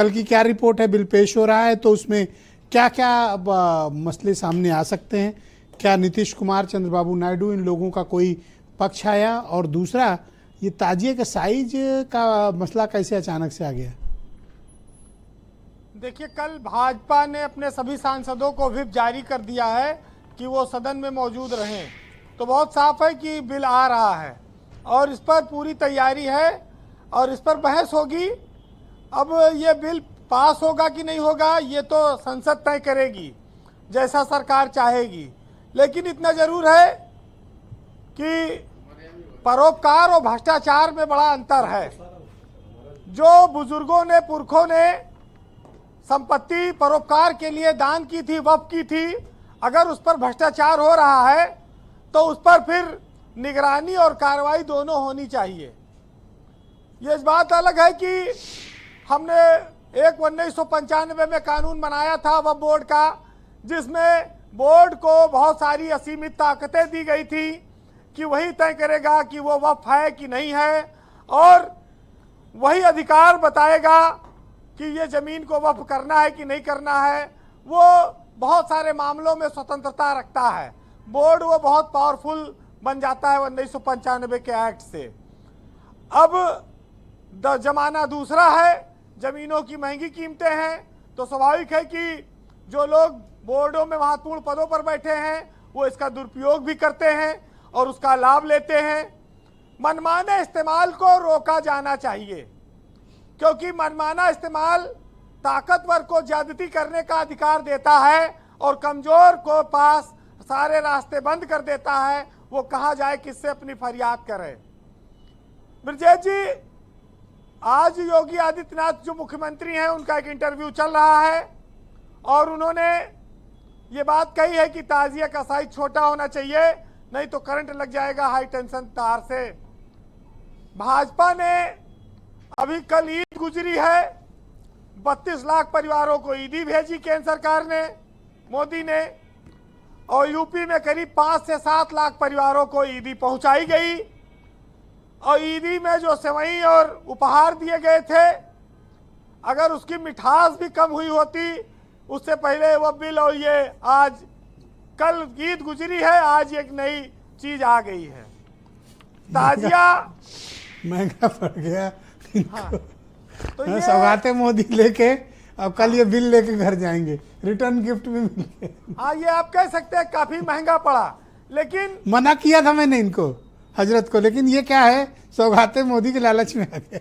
कल की क्या रिपोर्ट है? बिल पेश हो रहा है तो उसमें क्या क्या मसले सामने आ सकते हैं? क्या नीतीश कुमार, चंद्रबाबू नायडू, इन लोगों का कोई पक्ष आया? और दूसरा, ये ताजिए के साइज का मसला कैसे अचानक से आ गया? देखिए, कल भाजपा ने अपने सभी सांसदों को व्हिप जारी कर दिया है कि वो सदन में मौजूद रहें। तो बहुत साफ है कि बिल आ रहा है और इस पर पूरी तैयारी है और इस पर बहस होगी। अब ये बिल पास होगा कि नहीं होगा ये तो संसद तय करेगी, जैसा सरकार चाहेगी। लेकिन इतना जरूर है कि परोपकार और भ्रष्टाचार में बड़ा अंतर है। जो बुजुर्गों ने, पुरखों ने संपत्ति परोपकार के लिए दान की थी, वक्फ की थी, अगर उस पर भ्रष्टाचार हो रहा है तो उस पर फिर निगरानी और कार्रवाई दोनों होनी चाहिए। ये इस बात अलग है कि हमने 1995 में कानून बनाया था वक्फ बोर्ड का, जिसमें बोर्ड को बहुत सारी असीमित ताकतें दी गई थी कि वही तय करेगा कि वो वक्फ है कि नहीं है, और वही अधिकार बताएगा कि ये जमीन को वक्फ करना है कि नहीं करना है। वो बहुत सारे मामलों में स्वतंत्रता रखता है। बोर्ड वो बहुत पावरफुल बन जाता है 1995 के एक्ट से। अब जमाना दूसरा है, जमीनों की महंगी कीमतें हैं, तो स्वाभाविक है कि जो लोग बोर्डों में महत्वपूर्ण पदों पर बैठे हैं वो इसका दुरुपयोग भी करते हैं और उसका लाभ लेते हैं। मनमाने इस्तेमाल को रोका जाना चाहिए, क्योंकि मनमाना इस्तेमाल ताकतवर को ज्यादती करने का अधिकार देता है और कमजोर को पास सारे रास्ते बंद कर देता है। वो कहाँ जाए, किससे अपनी फरियाद करे। ब्रजेश जी, आज योगी आदित्यनाथ जो मुख्यमंत्री हैं, उनका एक इंटरव्यू चल रहा है और उन्होंने ये बात कही है कि ताजिया का साइज छोटा होना चाहिए, नहीं तो करंट लग जाएगा हाई टेंशन तार से। भाजपा ने अभी कल ईद गुजरी है, 32 लाख परिवारों को ईदी भेजी केंद्र सरकार ने, मोदी ने, और यूपी में करीब 5 से 7 लाख परिवारों को ईदी पहुंचाई गई। और ईदी में जो सेवई और उपहार दिए गए थे, अगर उसकी मिठास भी कम हुई होती उससे पहले वह बिल, और ये आज कल ईद गुजरी है, आज एक नई चीज आ गई है, ताजिया महंगा पड़ गया। हाँ, तो ये सौगातें मोदी लेके अब कल ये बिल लेके घर जाएंगे, रिटर्न गिफ्ट में मिल गया। हाँ, ये आप कह सकते हैं काफी महंगा पड़ा, लेकिन मना किया था मैंने इनको, हजरत को, लेकिन ये क्या है, सौगातें मोदी के लालच में आ गए।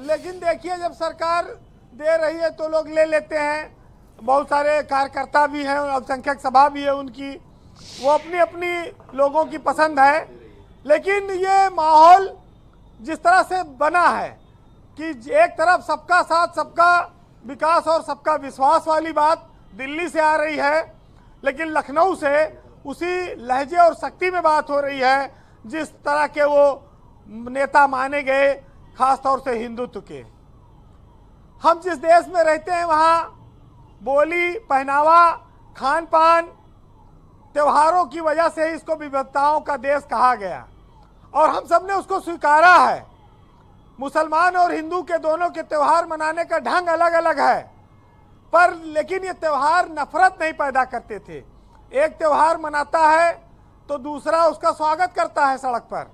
लेकिन देखिए, जब सरकार दे रही है तो लोग ले लेते हैं। बहुत सारे कार्यकर्ता भी हैं, अल्पसंख्यक सभा भी है उनकी, वो अपनी अपनी लोगों की पसंद है। लेकिन ये माहौल जिस तरह से बना है कि एक तरफ सबका साथ, सबका विकास और सबका विश्वास वाली बात दिल्ली से आ रही है, लेकिन लखनऊ से उसी लहजे और शक्ति में बात हो रही है जिस तरह के वो नेता माने गए, खास तौर से हिंदुत्व के। हम जिस देश में रहते हैं वहाँ बोली, पहनावा, खान पान, त्योहारों की वजह से ही इसको विविधताओं का देश कहा गया और हम सब ने उसको स्वीकारा है। मुसलमान और हिंदू के दोनों के त्यौहार मनाने का ढंग अलग अलग है, पर लेकिन ये त्यौहार नफरत नहीं पैदा करते थे। एक त्यौहार मनाता है तो दूसरा उसका स्वागत करता है सड़क पर।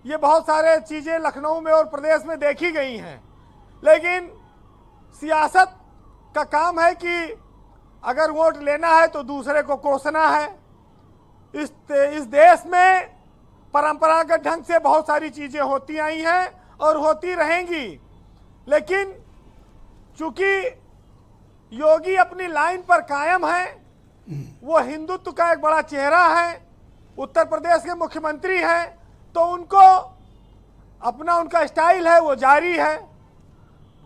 ये बहुत सारे चीज़ें लखनऊ में और प्रदेश में देखी गई हैं। लेकिन सियासत का काम है कि अगर वोट लेना है तो दूसरे को कोसना है। इस देश में परंपरागत ढंग से बहुत सारी चीज़ें होती आई हैं और होती रहेंगी, लेकिन चूंकि योगी अपनी लाइन पर कायम है, वो हिंदुत्व का एक बड़ा चेहरा है, उत्तर प्रदेश के मुख्यमंत्री हैं, तो उनको अपना उनका स्टाइल है वो जारी है।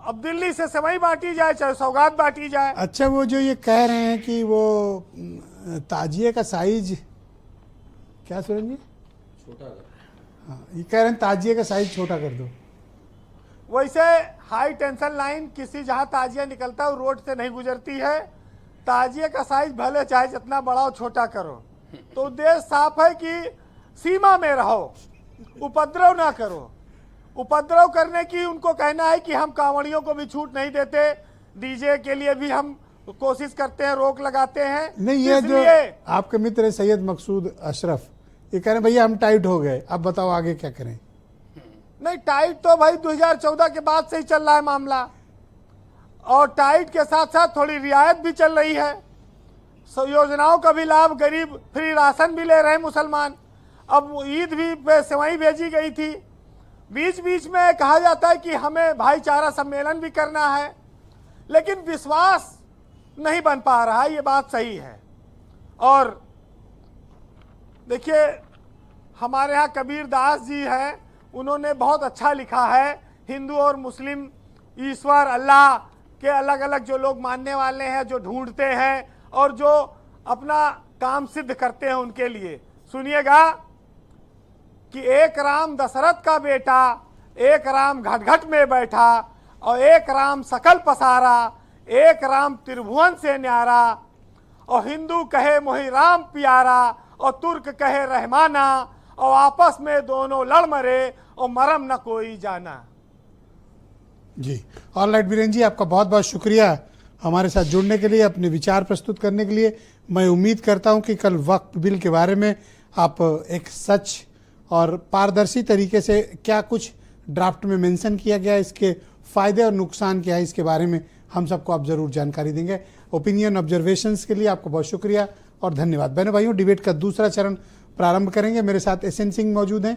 अब दिल्ली से सेवई बांटी जाए चाहे सौगात बांटी जाए। अच्छा, वो जो ये कह रहे हैं कि वो ताजिए का साइज क्या सुरेंगे छोटा कर, हाँ, ये कह रहे हैं ताजिए का साइज छोटा कर दो। वैसे हाई टेंशन लाइन किसी जहां ताजिया निकलता है वो रोड से नहीं गुजरती है। ताजिए का साइज भले चाहे जितना बड़ा हो छोटा करो, तो उद्देश्य साफ है कि सीमा में रहो, उपद्रव ना करो। उपद्रव करने की उनको कहना है कि हम कांवड़ियों को भी छूट नहीं देते, डीजे के लिए भी हम कोशिश करते हैं, रोक लगाते हैं। नहीं, ये जो इसलिए आपके मित्र है सैयद मकसूद अशरफ, ये कह रहे हैं भैया हम टाइट हो गए, अब बताओ आगे क्या करें। नहीं, टाइट तो भाई 2014 के बाद से ही चल रहा है मामला, और टाइट के साथ साथ थोड़ी रियायत भी चल रही है। योजनाओं का भी लाभ, गरीब फ्री राशन भी ले रहे हैं मुसलमान। अब ईद भी सेवई भेजी गई थी। बीच बीच में कहा जाता है कि हमें भाईचारा सम्मेलन भी करना है, लेकिन विश्वास नहीं बन पा रहा है, ये बात सही है। और देखिए, हमारे यहाँ कबीर दास जी हैं, उन्होंने बहुत अच्छा लिखा है। हिंदू और मुस्लिम ईश्वर अल्लाह के अलग अलग जो लोग मानने वाले हैं, जो ढूंढते हैं और जो अपना काम सिद्ध करते हैं, उनके लिए सुनिएगा कि एक राम दशरथ का बेटा, एक राम घट घट में बैठा, और एक राम सकल पसारा, एक राम त्रिभुवन से न्यारा, और हिंदू कहे मोहि राम प्यारा, और तुर्क कहे रहमाना, और आपस में दोनों लड़ मरे, और मरम न कोई जाना। जी, ऑलराइट वीरेन जी, आपका बहुत बहुत शुक्रिया हमारे साथ जुड़ने के लिए, अपने विचार प्रस्तुत करने के लिए। मैं उम्मीद करता हूं कि कल वक्फ बिल के बारे में आप एक सच और पारदर्शी तरीके से क्या कुछ ड्राफ्ट में मेंशन किया गया, इसके फ़ायदे और नुकसान क्या है, इसके बारे में हम सबको आप ज़रूर जानकारी देंगे। ओपिनियन ऑब्जर्वेशंस के लिए आपको बहुत शुक्रिया और धन्यवाद। बहनों भाइयों, डिबेट का दूसरा चरण प्रारंभ करेंगे। मेरे साथ SN सिंह मौजूद हैं,